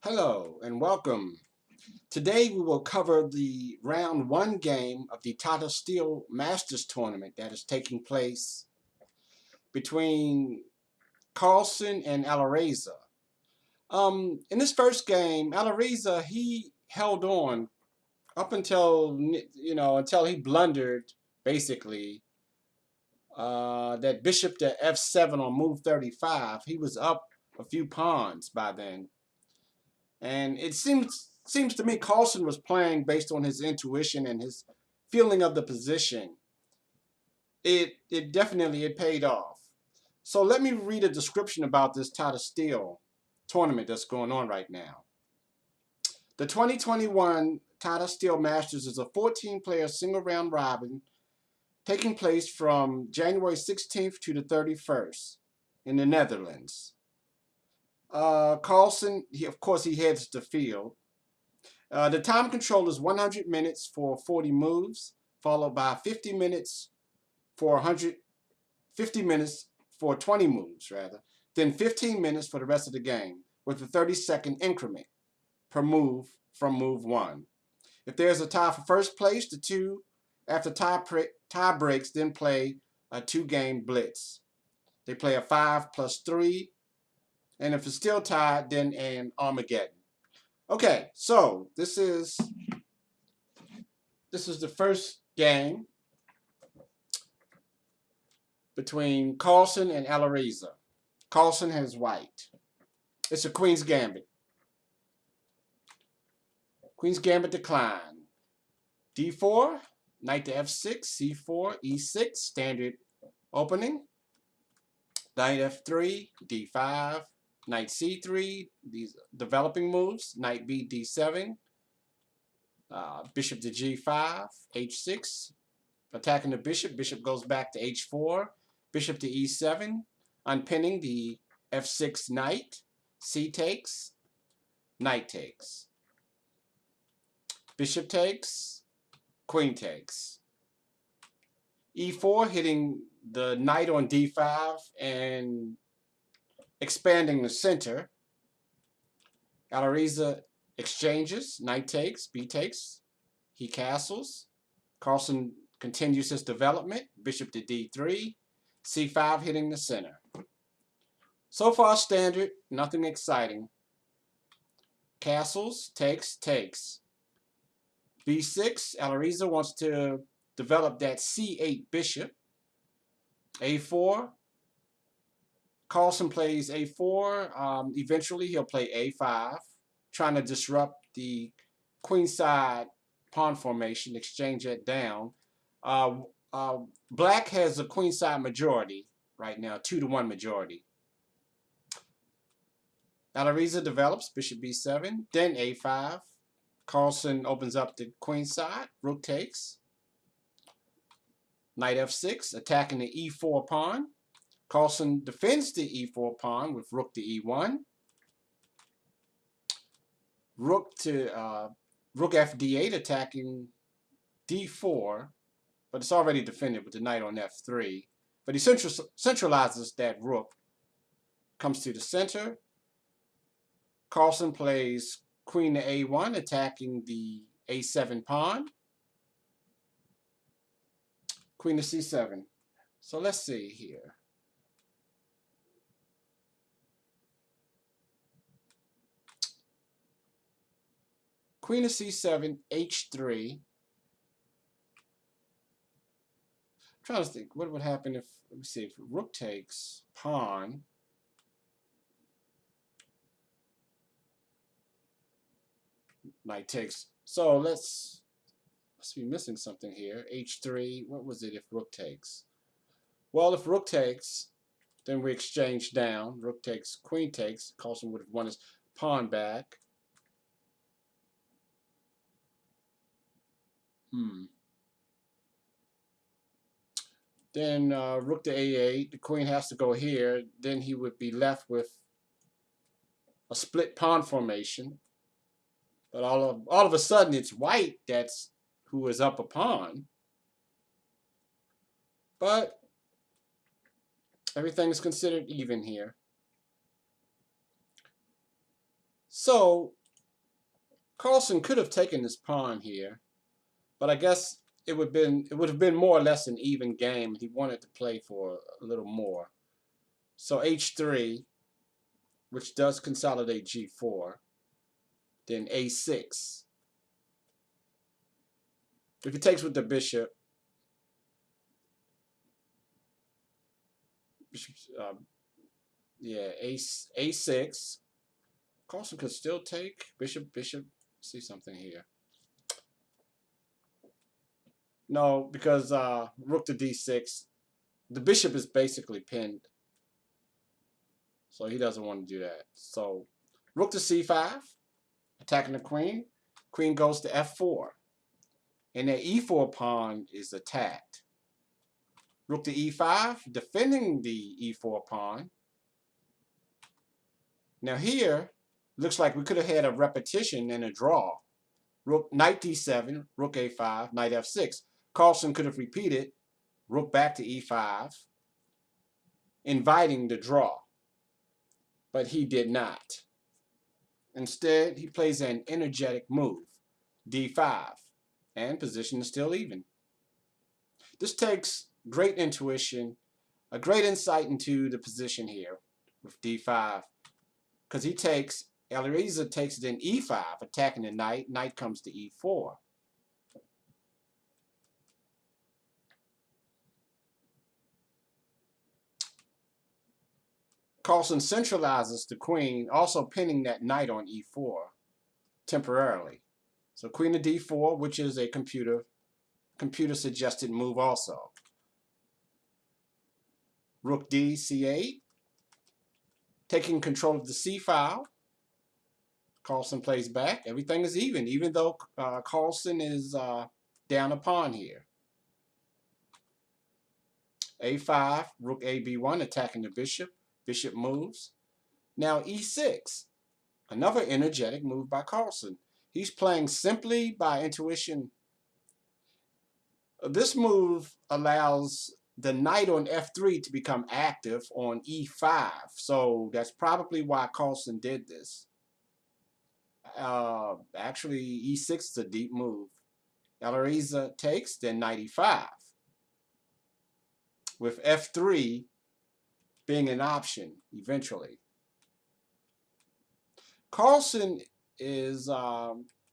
Hello and welcome. Today we will cover the round one game of the Tata Steel Masters tournament that is taking place between Carlsen and Alireza. In this first game, Alireza he held on up until until he blundered basically that bishop to f7 on move 35. He was up a few pawns by then. And it seems to me Carlsen was playing based on his intuition and his feeling of the position. It definitely it paid off. So let me read a description about this Tata Steel tournament that's going on right now. The 2021 Tata Steel Masters is a 14-player single round robin taking place from January 16th to the 31st in the Netherlands. Carlsen, of course, he heads the field. The time control is 100 minutes for 40 moves, followed by 50 minutes for 150 minutes for 20 moves, rather. Then 15 minutes for the rest of the game, with a 30-second increment per move from move one. If there's a tie for first place, the two after tie breaks then play a two-game blitz. They play a 5+3, and if it's still tied, then an Armageddon. Okay, so this is the first game between Carlsen and Alireza. Carlsen has white. It's a Queen's Gambit. Queen's Gambit decline. D4, knight to F6, C4, E6, standard opening. Knight F3, D5, knight C3, these developing moves. Knight B, D7, bishop to G5, H6, attacking the bishop. Bishop goes back to H4, bishop to E7, unpinning the F6 knight. C takes, knight takes. Bishop takes, queen takes. E4 hitting the knight on D5 and expanding the center. Alireza exchanges, knight takes, B takes. He castles. Carlsen continues his development, bishop to D3, C5 hitting the center. So far standard, nothing exciting. Castles, takes, takes. B6, Alireza wants to develop that C8 bishop. A4, Carlsen plays A4. Eventually he'll play A5, trying to disrupt the queenside pawn formation, exchange it down. Black has a queenside majority right now, 2-1 majority. Alireza develops, bishop B7, then A5. Carlsen opens up the queenside, rook takes. Knight F6, attacking the E4 pawn. Carlsen defends the E4 pawn with rook to E1. Rook F D8, attacking D4, but it's already defended with the knight on F3. But he centralizes that rook, comes to the center. Carlsen plays queen to A1, attacking the A7 pawn. Queen to C7. So let's see here. Queen to C7, H3. I'm trying to think, what would happen if, let me see, if rook takes, pawn. Knight takes. So must be missing something here. H3, what was it if rook takes? Well, if rook takes, then we exchange down. Rook takes, queen takes. Carlsen would have won his pawn back. Then rook to A8. The queen has to go here. Then he would be left with a split pawn formation. But all of a sudden, it's white that's who is up a pawn. But everything is considered even here. So Carlsen could have taken this pawn here, but I guess it would have been more or less an even game. He wanted to play for a little more. So h3, which does consolidate g4, then a6. If he takes with the bishop, yeah, a6. Carlsen could still take bishop. See something here. No, because rook to d6, the bishop is basically pinned, so he doesn't want to do that. So rook to c5, attacking the queen. Queen goes to f4, and the e4 pawn is attacked. Rook to e5, defending the e4 pawn. Now here, looks like we could have had a repetition and a draw. Knight d7, rook a5, knight f6. Carlsen could have repeated, rook back to e5, inviting the draw. But he did not. Instead, he plays an energetic move, d5, and position is still even. This takes great intuition, a great insight into the position here with d5, because Alireza takes then e5, attacking the knight. Knight comes to e4. Carlsen centralizes the queen, also pinning that knight on e4 temporarily. So queen to d4, which is a computer suggested move also. Rook d c8, taking control of the c file. Carlsen plays back. Everything is even though Carlsen is down a pawn here. a5, rook ab1, attacking the bishop. Bishop moves. Now e6, another energetic move by Carlsen. He's playing simply by intuition. This move allows the knight on f3 to become active on e5. So that's probably why Carlsen did this. Actually, e6 is a deep move. Alireza takes, then knight e5, with f3 being an option eventually. Carlsen is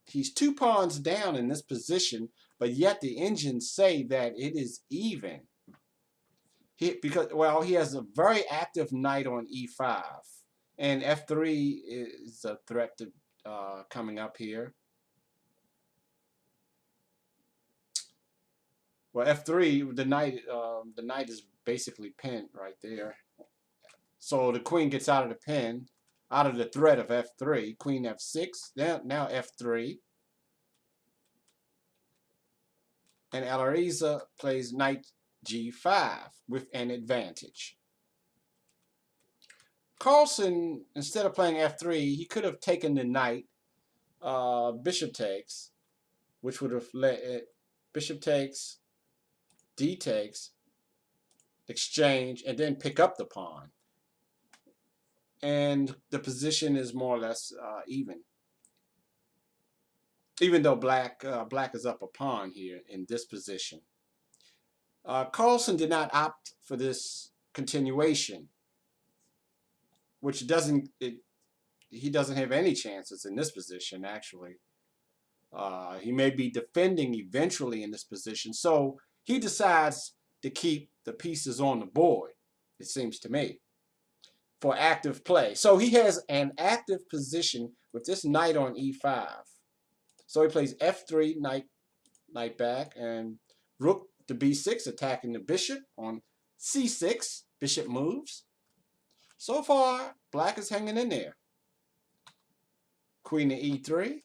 he's 2 pawns down in this position, but yet the engines say that it is even. Because he has a very active knight on e5, and f3 is a threat to coming up here. Well, f3, the knight is basically pinned right there. So the queen gets out of the pin, out of the threat of f3. Queen f6, now f3. And Alireza plays knight g5 with an advantage. Carlsen, instead of playing f3, he could have taken the knight, bishop takes, which would have let it, bishop takes, d takes, exchange, and then pick up the pawn. And the position is more or less even. Even though black is up a pawn here in this position. Carlsen did not opt for this continuation, which he doesn't have any chances in this position, actually. He may be defending eventually in this position, so he decides to keep the pieces on the board, it seems to me, for active play. So he has an active position with this knight on e5. So he plays f3, knight back, and rook to b6, attacking the bishop on c6. Bishop moves. So far, black is hanging in there. Queen to e3.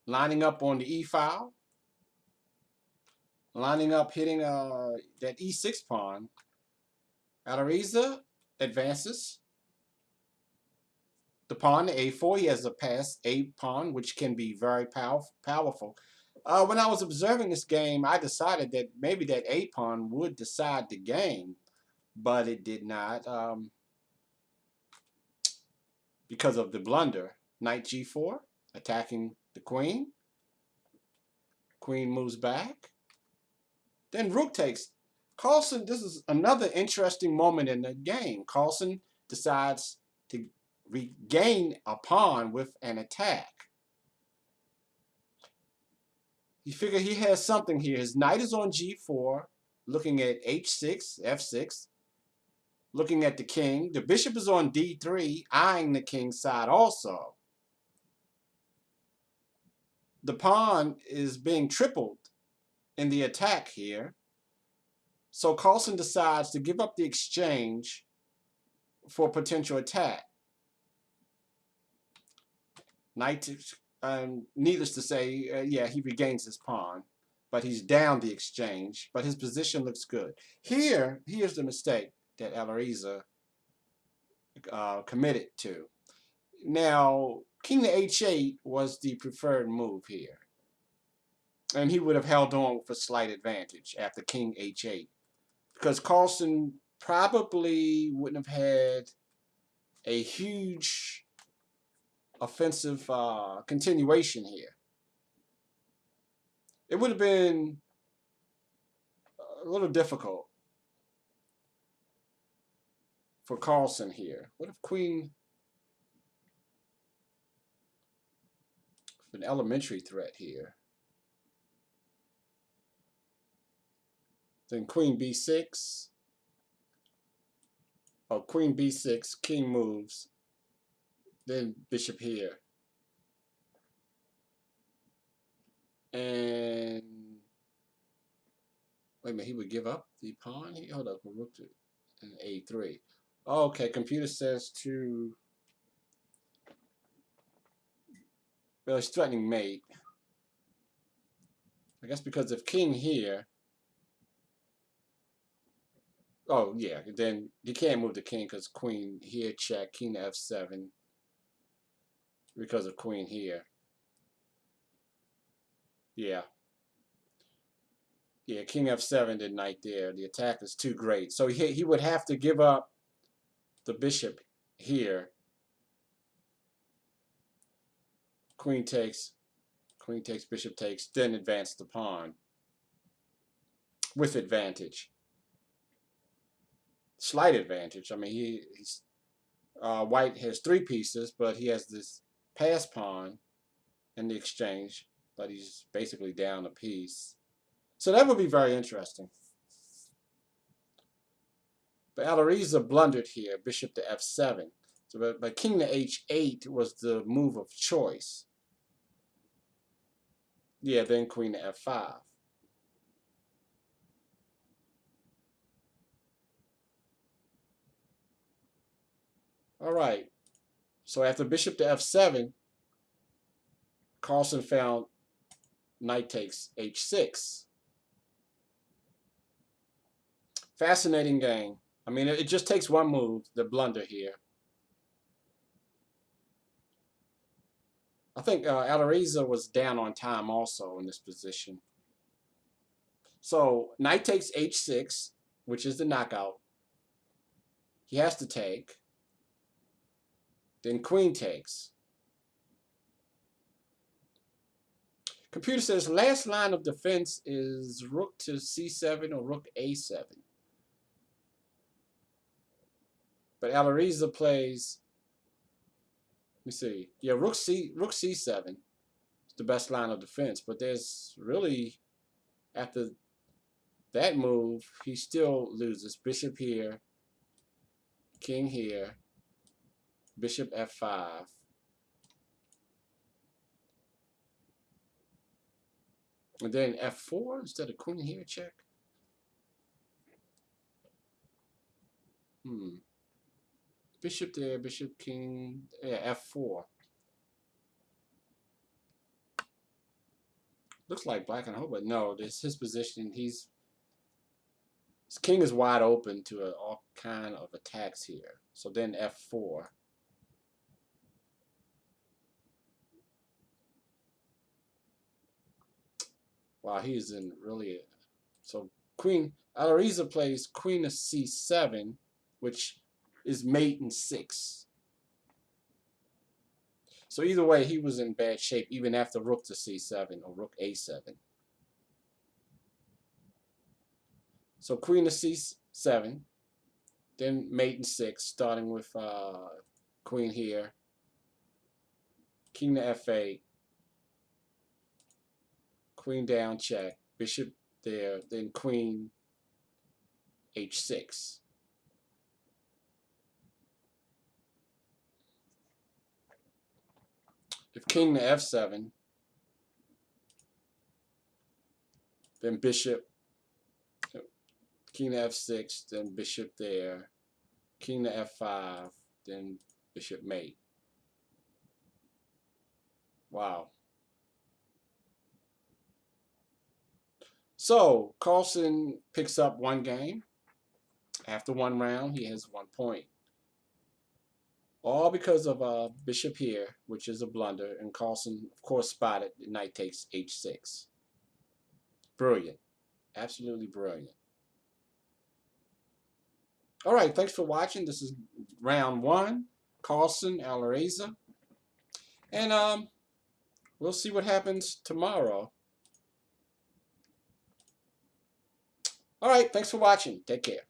Lining up on the e file. Lining up, hitting that e6 pawn. Alireza advances the pawn to a4. He has a passed a pawn, which can be very powerful. When I was observing this game, I decided that maybe that a pawn would decide the game, but it did not. because of the blunder. Knight g4, attacking the queen. Queen moves back. Then rook takes. Carlsen, this is another interesting moment in the game. Carlsen decides to regain a pawn with an attack. He figured he has something here. His knight is on g4, looking at h6, f6, looking at the king. The bishop is on d3, eyeing the king's side also. The pawn is being tripled in the attack here. So Carlsen decides to give up the exchange for potential attack. Knight, needless to say, yeah, he regains his pawn, but he's down the exchange, but his position looks good. Here's the mistake that Alireza committed to. Now, king to h8 was the preferred move here. And he would have held on for slight advantage after king h8. Because Carlsen probably wouldn't have had a huge offensive continuation here. It would have been a little difficult for Carlsen here. What if queen, an elementary threat here? Then queen b6. Oh, queen b6, king moves. Then bishop here. And wait a minute, he would give up the pawn? Hold up, rook to an a3. Okay, computer says to, well, he's threatening mate. I guess because if king here, oh yeah, then you can't move the king because queen here check, king to f7 because of queen here. Yeah. Yeah, king f7, then knight there. The attack is too great. So he would have to give up the bishop here. Queen takes, bishop takes, then advance the pawn with advantage. Slight advantage. I mean, he's white has 3 pieces, but he has this pass pawn in the exchange, but he's basically down a piece. So that would be very interesting. But Alireza blundered here, bishop to f7. So, but king to h8 was the move of choice. Yeah, then queen to f5. All right. So after bishop to f7, Carlsen found knight takes h6. Fascinating game. I mean, it just takes one move, the blunder here. I think Alireza was down on time also in this position. So knight takes h6, which is the knockout. He has to take. Then queen takes. Computer says last line of defense is rook to c7 or rook a7. But Alireza plays, let me see. Yeah, rook c7 is the best line of defense. But there's really, after that move, he still loses. Bishop here, king here, bishop f5. And then f4 instead of queen here, check. Bishop there, bishop, king, yeah, f4. Looks like black and hope, but no, this his position. His king is wide open to all kind of attacks here. So then f4. Wow, he's in really. So queen, Alireza plays queen of c7, which is mate in 6. So either way, he was in bad shape even after rook to c7 or rook a7. So queen to c7, then mate in 6, starting with queen here, king to f8, queen down check, bishop there, then queen h6. If king to f7, then bishop, king to f6, then bishop there, king to f5, then bishop mate. Wow. So Carlsen picks up one game. After one round, he has 1 point. All because of bishop here, which is a blunder, and Carlsen, of course, spotted the knight takes h6. Brilliant. Absolutely brilliant. All right, thanks for watching. This is round 1, Carlsen-Alireza. And we'll see what happens tomorrow. All right, thanks for watching. Take care.